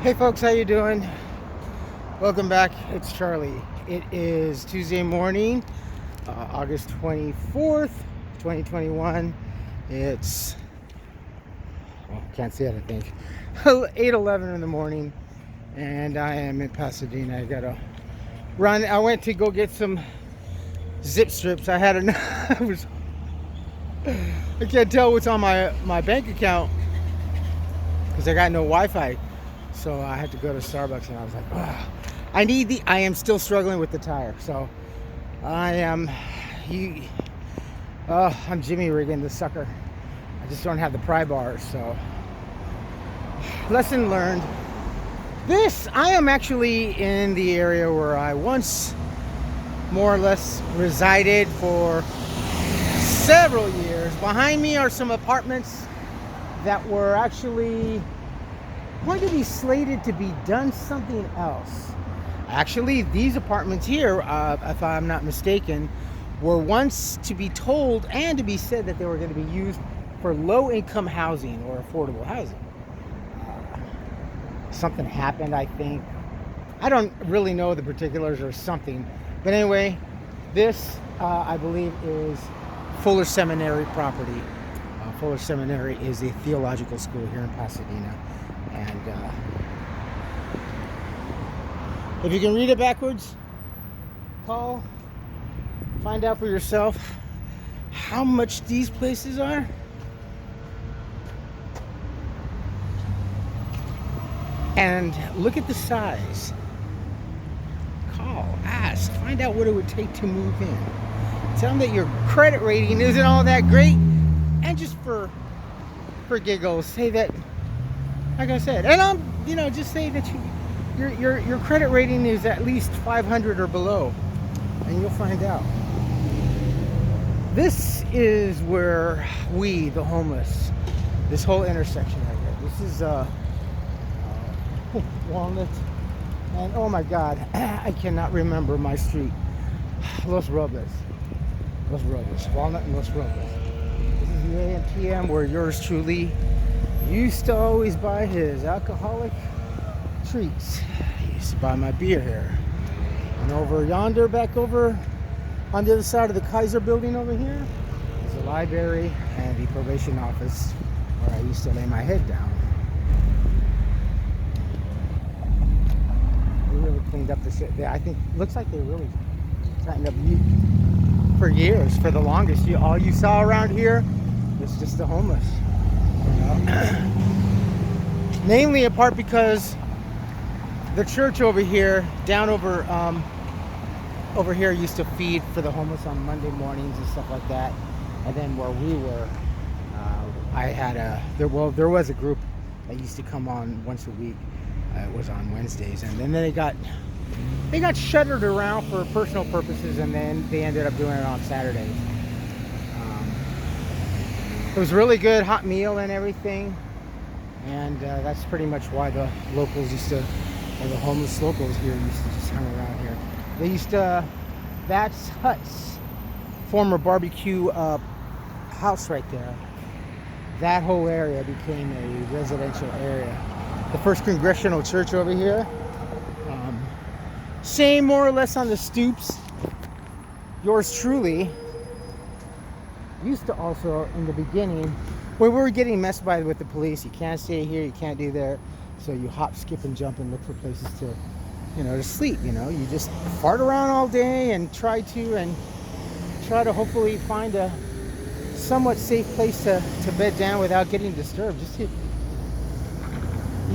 Hey folks, how you doing? Welcome back. It's Charlie. It is Tuesday morning, August 24th, 2021. It's, well, can't see it, I think, 8:11 in the morning, and I am in Pasadena. I gotta run. I went to go get some zip strips. I had enough. I can't tell what's on my bank account because I got no Wi-Fi. So I had to go to Starbucks, and I was like, oh, I am still struggling with the tire. So I'm Jimmy rigging the sucker. I just don't have the pry bars. So lesson learned. I am actually in the area where I once more or less resided for several years. Behind me are some apartments that were actually going to be slated to be done something else. Actually, these apartments here, if I'm not mistaken, were once to be told and to be said that they were going to be used for low-income housing or affordable housing. Something happened, I think. I don't really know the particulars or something. But anyway, this, I believe, is Fuller Seminary property. Fuller Seminary is a theological school here in Pasadena. And if you can read it backwards, call, find out for yourself how much these places are. And look at the size. Call, ask, find out what it would take to move in. Tell them that your credit rating isn't all that great. And just for giggles, say that, like I said, and just say that your credit rating is at least 500 or below, and you'll find out. This is where we, the homeless, this whole intersection right here. This is Walnut, and oh my God, I cannot remember my street. Los Robles, Walnut and Los Robles. This is the A&PM where yours truly used to always buy his alcoholic treats. He used to buy my beer here. And over yonder, back over on the other side of the Kaiser building over here, is the library and the probation office where I used to lay my head down. They really cleaned up the shit. I think, looks like they really tightened up for years, for the longest. All you saw around here was just the homeless. Namely, in part because the church over here, down over here, used to feed for the homeless on Monday mornings and stuff like that. And then where we were, there was a group that used to come on once a week. It was on Wednesdays, and then they got shuttered around for personal purposes, and then they ended up doing it on Saturdays. It was really good, hot meal and everything, and that's pretty much why the locals the homeless locals here used to just hang around here. They used to, that's Hut's former barbecue house right there. That whole area became a residential area. The First Congregational Church over here, same more or less on the stoops. Yours truly used to also, in the beginning, when we were getting messed by with the police, you can't stay here, you can't do there, so you hop, skip, and jump and look for places to sleep. You just fart around all day and try to hopefully find a somewhat safe place to bed down without getting disturbed. You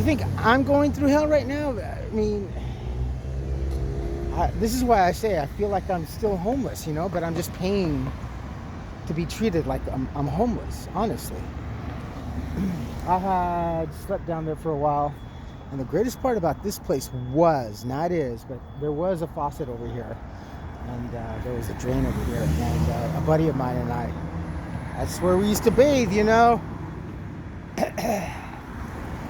think I'm going through hell right now? I mean, this is why I say I feel like I'm still homeless, but I'm just paying to be treated like I'm homeless, honestly. I had slept down there for a while, and the greatest part about this place was, not is, but there was a faucet over here, and there was a drain over here, and a buddy of mine and I, that's where we used to bathe.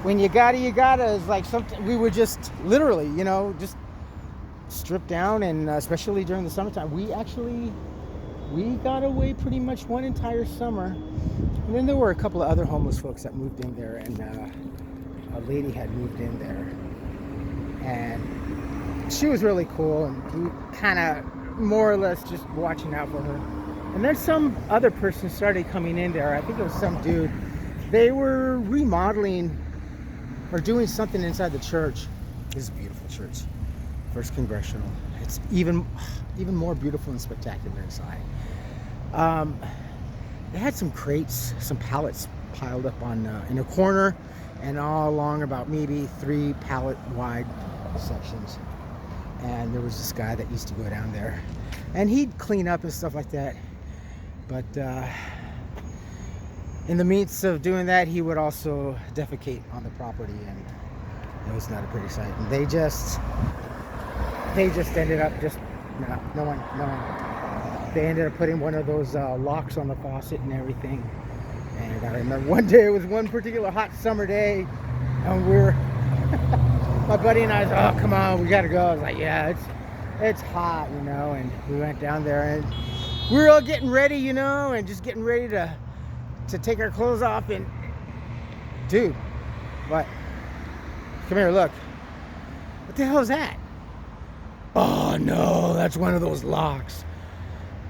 When you gotta is like something we would just literally, just strip down, and especially during the summertime, we got away pretty much one entire summer. And then there were a couple of other homeless folks that moved in there, and a lady had moved in there and she was really cool, and he kind of more or less just watching out for her. And then some other person started coming in there. I think it was some dude. They were remodeling or doing something inside the church. This is a beautiful church, First Congressional. It's even more beautiful and spectacular inside. They had some crates, some pallets piled up on in a corner, and all along about maybe 3 pallet wide sections. And there was this guy that used to go down there, and he'd clean up and stuff like that. But in the midst of doing that, he would also defecate on the property, and it was not a pretty sight. And they just ended up just no one. They ended up putting one of those locks on the faucet and everything. And I remember one day, it was one particular hot summer day, and my buddy and I was, oh, come on, we gotta go. I was like, yeah, it's hot, you know. And we went down there, and we were all getting ready, you know, and just getting ready to take our clothes off. And dude, what? Come here, look. What the hell is that? Oh no, that's one of those locks.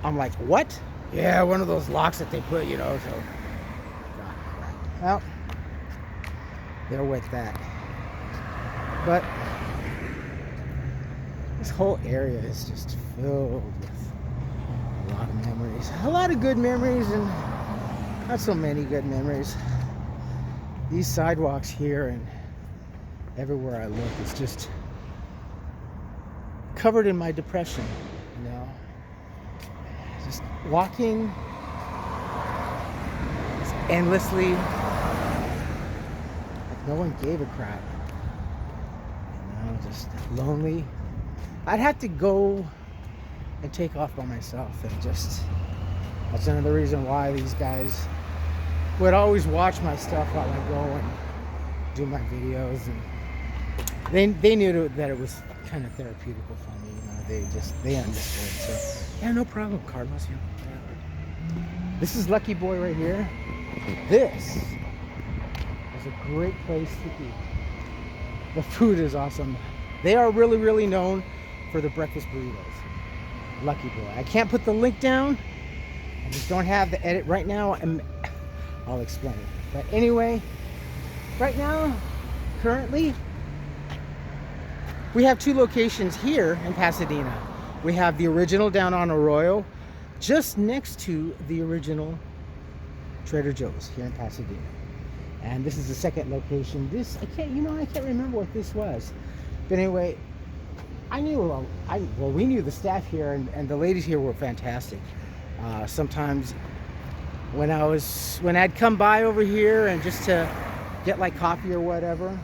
I'm like, what? Yeah, one of those locks that they put, you know. So, well, they're with that. But this whole area is just filled with a lot of memories. A lot of good memories and not so many good memories. These sidewalks here and everywhere I look is just covered in my depression, you know. Just walking just endlessly, like no one gave a crap. You know, just lonely. I'd have to go and take off by myself, and just that's another reason why these guys would always watch my stuff while I go and do my videos, and they knew that it was kind of therapeutical for me, you know. They understood. So yeah, no problem, Carlos. Yeah. This is Lucky Boy right here. This is a great place to eat. The food is awesome. They are really, really known for the breakfast burritos. Lucky Boy. I can't put the link down. I just don't have the edit right now, and I'll explain it. But anyway, right now, currently, we have 2 locations here in Pasadena. We have the original down on Arroyo, just next to the original Trader Joe's here in Pasadena. And this is the second location. This, I can't remember what this was. But anyway, we knew the staff here, and the ladies here were fantastic. Sometimes when I'd come by over here and just to get like coffee or whatever,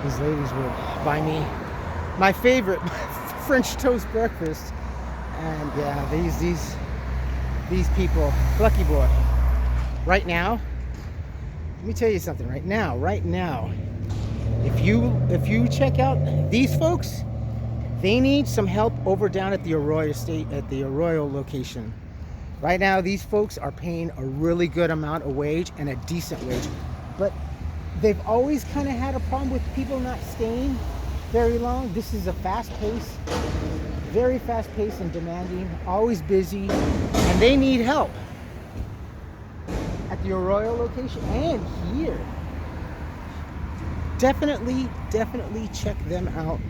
these ladies would buy me my favorite French toast breakfast. And yeah, these people, Lucky Boy. Right now, let me tell you something. Right now, if you check out these folks, they need some help over down at the Arroyo location. Right now, these folks are paying a really good amount of wage and a decent wage, but they've always kind of had a problem with people not staying very long. This is a very fast paced and demanding, always busy, and they need help at the Arroyo location and here. Definitely check them out.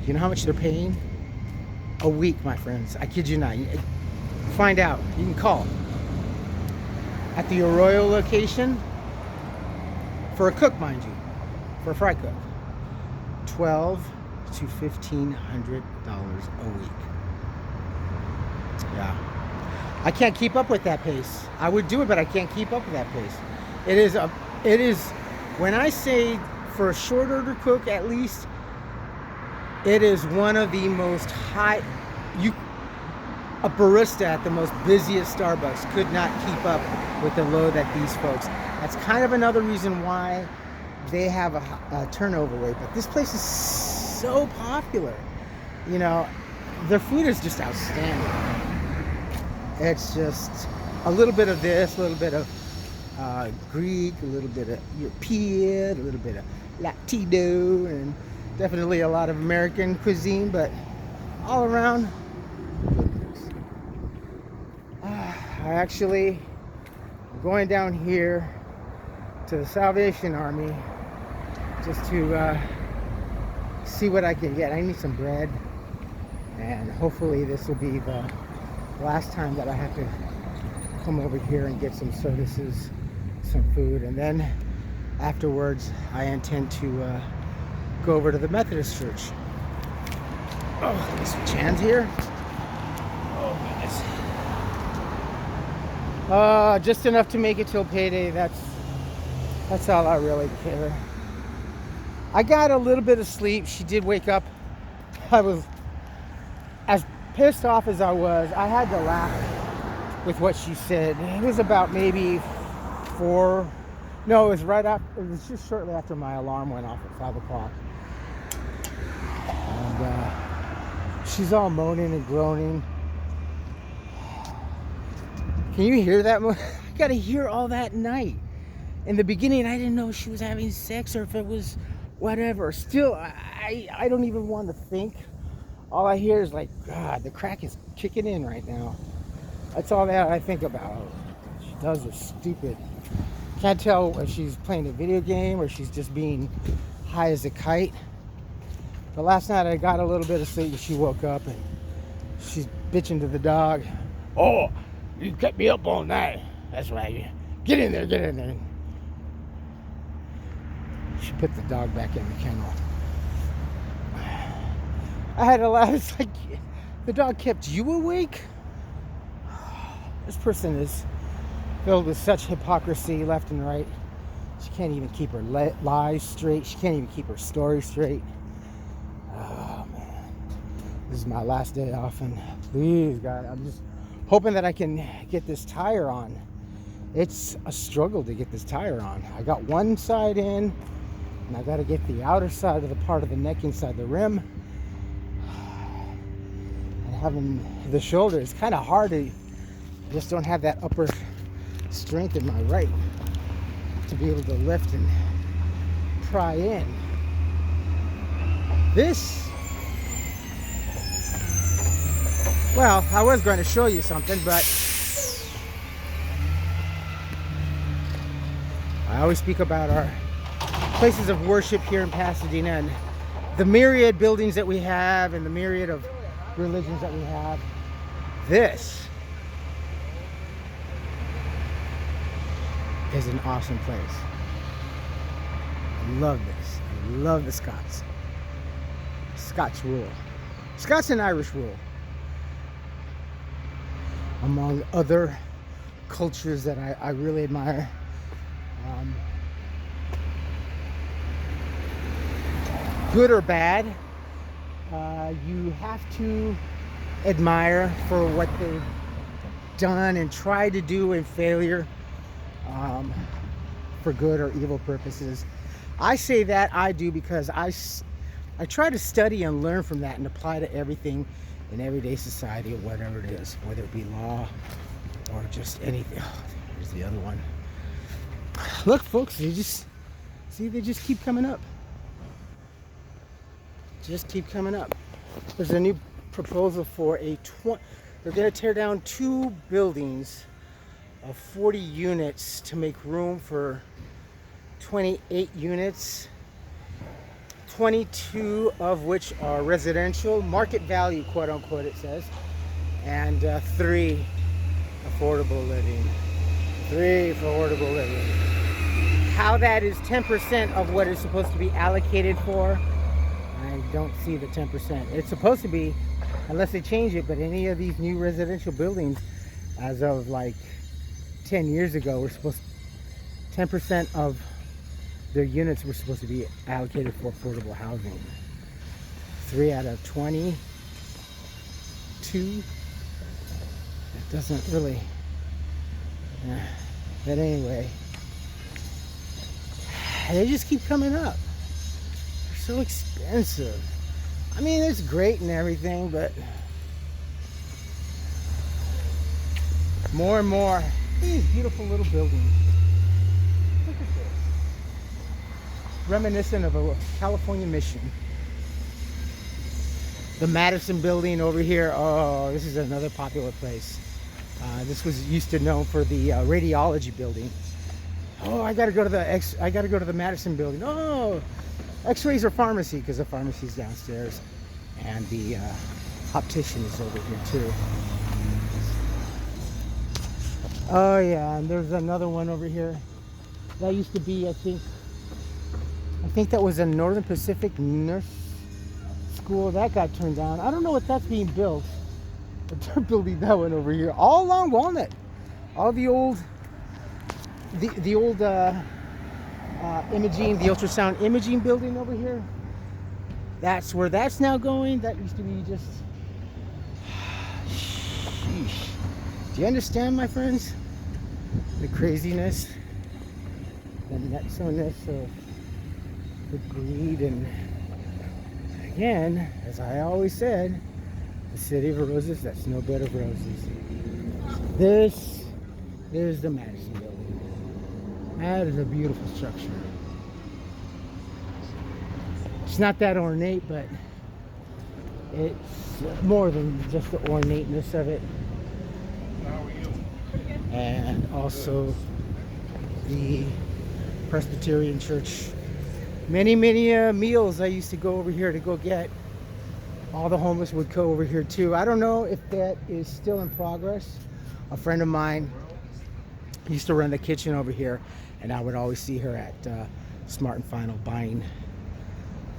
You know how much they're paying a week, my friends? I kid you not. Find out. You can call at the Arroyo location for a cook, mind you, for a fry cook, $1,200 to $1,500 a week. Yeah, I can't keep up with that pace. I would do it, but I can't keep up with that pace. It is when I say for a short order cook, at least, it is one of the most a barista at the most busiest Starbucks could not keep up with the load that these folks. That's kind of another reason why they have a turnover rate. But this place is so popular. You know, their food is just outstanding. It's just a little bit of this, a little bit of Greek, a little bit of European, a little bit of Latino, and definitely a lot of American cuisine, but all around good mix. I actually am going down here to the Salvation Army just to see what I can get. I need some bread, and hopefully this will be the last time that I have to come over here and get some services, some food, and then afterwards I intend to go over to the Methodist Church. Oh, there's some chans here. Oh goodness. Just enough to make it till payday. That's all I really care. I got a little bit of sleep. She did wake up. I was as pissed off as I was. I had to laugh with what she said. It was about maybe 4. No, it was right after. It was just shortly after my alarm went off at 5 o'clock. And she's all moaning and groaning. Can you hear that? I gotta hear all that at night. In the beginning, I didn't know if she was having sex or if it was whatever. Still, I don't even want to think. All I hear is like, God, the crack is kicking in right now. That's all that I think about. She does is stupid. Can't tell if she's playing a video game or she's just being high as a kite. But last night I got a little bit of sleep and she woke up and she's bitching to the dog. Oh, you kept me up all night. That's right. Get in there, get in there. She put the dog back in the kennel. I had to laugh. It's like, the dog kept you awake? This person is filled with such hypocrisy left and right. She can't even keep her lies straight. She can't even keep her story straight. Oh, man. This is my last day off, and please, God, I'm just hoping that I can get this tire on. It's a struggle to get this tire on. I got one side in, and I got to get the outer side of the part of the neck inside the rim. And having the shoulder, it's kind of hard to just don't have that upper strength in my right to be able to lift and pry in. This, well, I was going to show you something, but I always speak about our places of worship here in Pasadena and the myriad buildings that we have and the myriad of religions that we have. This is an awesome place. I love this. I love the Scots. Scots rule. Scots and Irish rule. Among other cultures that I really admire. Good or bad, you have to admire for what they've done and tried to do in failure. For good or evil purposes. I say that I do because I try to study and learn from that and apply to everything in everyday society or whatever it is, whether it be law or just anything. Oh, here's the other one. Look, folks, they just keep coming up. Just keep coming up. There's a new proposal for they're going to tear down 2 buildings of 40 units to make room for 28 units, 22 of which are residential, market value, quote unquote, it says, and 3 affordable living. 3 affordable living. How that is 10% of what is supposed to be allocated for, I don't see the 10%. It's supposed to be, unless they change it, but any of these new residential buildings, as of like 10 years ago, we're supposed 10% of their units were supposed to be allocated for affordable housing. 3 out of 22. It doesn't really. But anyway, they just keep coming up. They're so expensive. I mean, it's great and everything, but more and more. These beautiful little buildings. Look at this. Reminiscent of a California mission. The Madison building over here. Oh, this is another popular place. This was used to known for the radiology building. Oh, I gotta go to the Madison building. Oh, X-rays or pharmacy, because the pharmacy's downstairs, and the optician is over here too. Oh yeah, and there's another one over here. That used to be, I think that was a Northern Pacific Nurse School. That got turned down. I don't know what that's being built, but they're building that one over here, all along Walnut. All the old, the old imaging, the ultrasound imaging building over here. That's where that's now going. That used to be just. Sheesh. Do you understand, my friends? The craziness, the nutsomeness of the greed, and again, as I always said, the city of roses, that's no bed of roses. This is the Madison building. That is a beautiful structure. It's not that ornate, but it's more than just the ornateness of it. And also the Presbyterian Church. Many meals I used to go over here to go get. All the homeless would go over here too. I don't know if that is still in progress. A friend of mine used to run the kitchen over here, and I would always see her at Smart and Final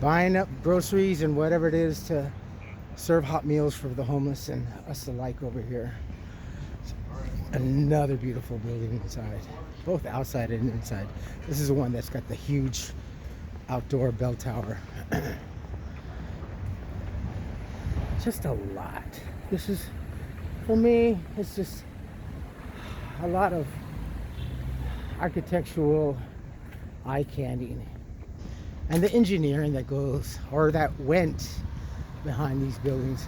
buying up groceries and whatever it is to serve hot meals for the homeless and us alike over here. Another beautiful building inside, both outside and inside. This is the one that's got the huge outdoor bell tower. Just a lot. This is, for me, it's just a lot of architectural eye candy, and the engineering that goes, or that went behind these buildings.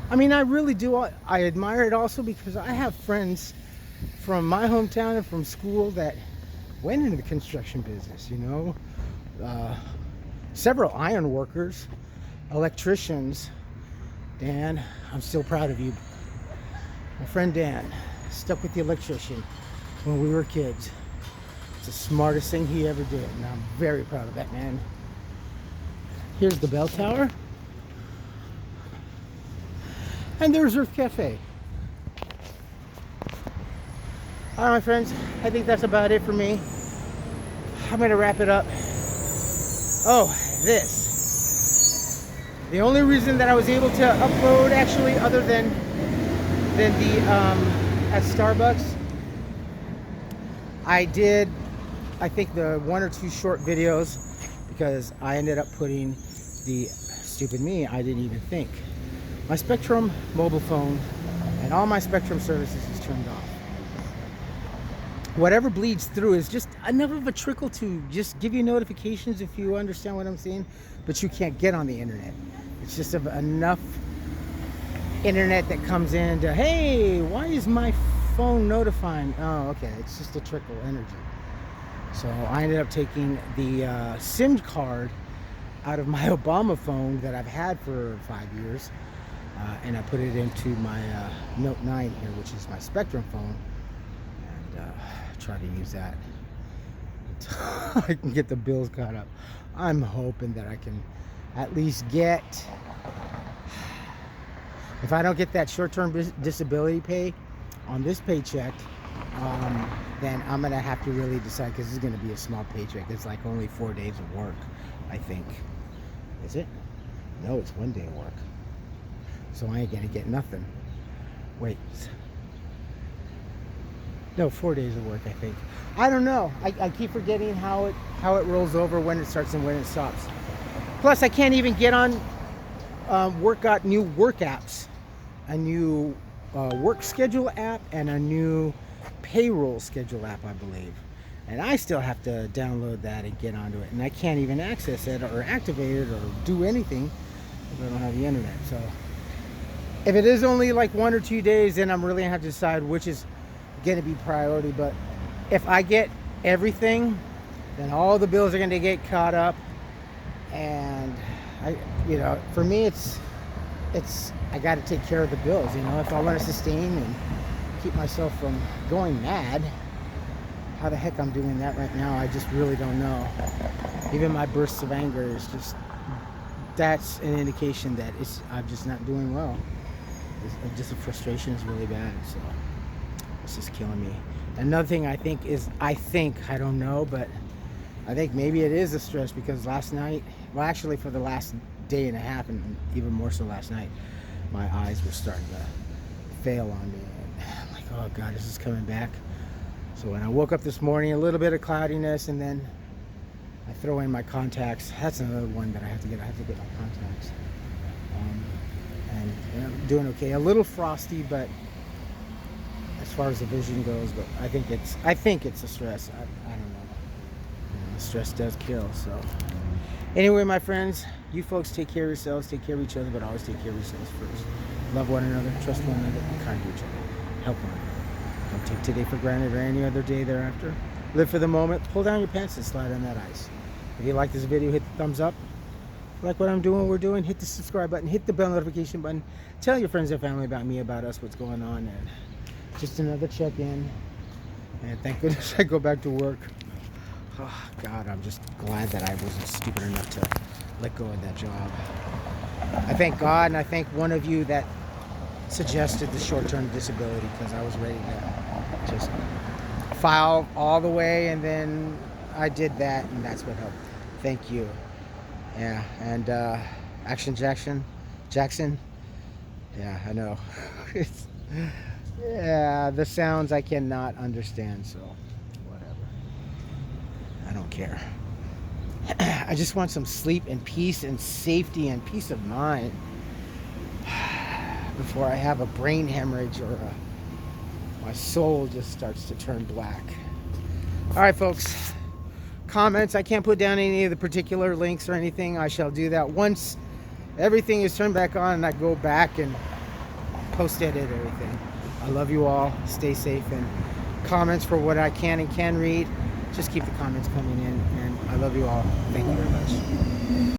I mean, I really do. I admire it also because I have friends from my hometown and from school that went into the construction business, you know. Several iron workers, electricians. Dan, I'm still proud of you. My friend Dan stuck with the electrician when we were kids. It's the smartest thing he ever did, and I'm very proud of that man. Here's the bell tower. And there's Earth Cafe. All right, my friends, I think that's about it for me. I'm gonna wrap it up. Oh, this. The only reason that I was able to upload, actually, other than the at Starbucks, I did, I think, the 1 or 2 short videos, because I ended up putting the stupid me, I didn't even think. My Spectrum mobile phone and all my Spectrum services is turned off. Whatever bleeds through is just enough of a trickle to just give you notifications, if you understand what I'm saying, but you can't get on the internet. It's just enough internet that comes in to, hey, why is my phone notifying? Oh, okay, it's just a trickle energy. So I ended up taking the SIM card out of my Obama phone that I've had for 5 years, and I put it into my Note 9 here, which is my Spectrum phone, and try to use that until I can get the bills caught up. I'm hoping that I can at least get, if I don't get that short-term disability pay on this paycheck, then I'm gonna have to really decide, because this is gonna be a small paycheck. It's like only 4 days of work, I think. Is it? No, it's 1 day of work. So I ain't gonna get nothing. Wait. No, 4 days of work, I think. I don't know. I keep forgetting how it rolls over, when it starts and when it stops. Plus, I can't even get on new work apps. A new work schedule app and a new payroll schedule app, I believe. And I still have to download that and get onto it. And I can't even access it or activate it or do anything if I don't have the internet. So if it is only like 1 or 2 days, then I'm really gonna have to decide which is gonna be priority. But if I get everything, then all the bills are going to get caught up. And for me, it's I got to take care of the bills. If I want to sustain and keep myself from going mad, how the heck I'm doing that right now, I just really don't know. Even my bursts of anger is that's an indication that I'm just not doing well. Just the frustration is really bad, so it's just killing me. Another thing I don't know, but I think maybe it is the stress, because last night, well, actually for the last day and a half, and even more so last night, my eyes were starting to fail on me. And I'm like, oh God, this is coming back. So when I woke up this morning, a little bit of cloudiness, and then I throw in my contacts. That's another one that I have to get. I have to get my contacts. And I'm doing okay. A little frosty, but as far as the vision goes, but I think it's the stress. I don't know. Stress does kill. So anyway, my friends, you folks take care of yourselves, take care of each other, but always take care of yourselves first. Love one another, trust one another, be kind to each other, help one another. Don't take today for granted or any other day thereafter. Live for the moment. Pull down your pants and slide on that ice. If you like this video, hit the thumbs up. If you like what I'm doing, we're doing, hit the subscribe button, hit the bell notification button. Tell your friends and family about me, about us, what's going on. And just another check-in. And thank goodness I go back to work. Oh, God, I'm just glad that I wasn't stupid enough to let go of that job. I thank God, and I thank one of you that suggested the short-term disability, because I was ready to just file all the way, and then I did that, and that's what helped. Thank you. Yeah, and Action Jackson. Yeah, I know. Yeah, the sounds I cannot understand, so whatever. I don't care. I just want some sleep and peace and safety and peace of mind before I have a brain hemorrhage or my soul just starts to turn black. All right, folks. Comments. I can't put down any of the particular links or anything. I shall do that once everything is turned back on and I go back and post-edit everything. I love you all. Stay safe, and comments for what I can and can read. Just keep the comments coming in, and I love you all. Thank you very much.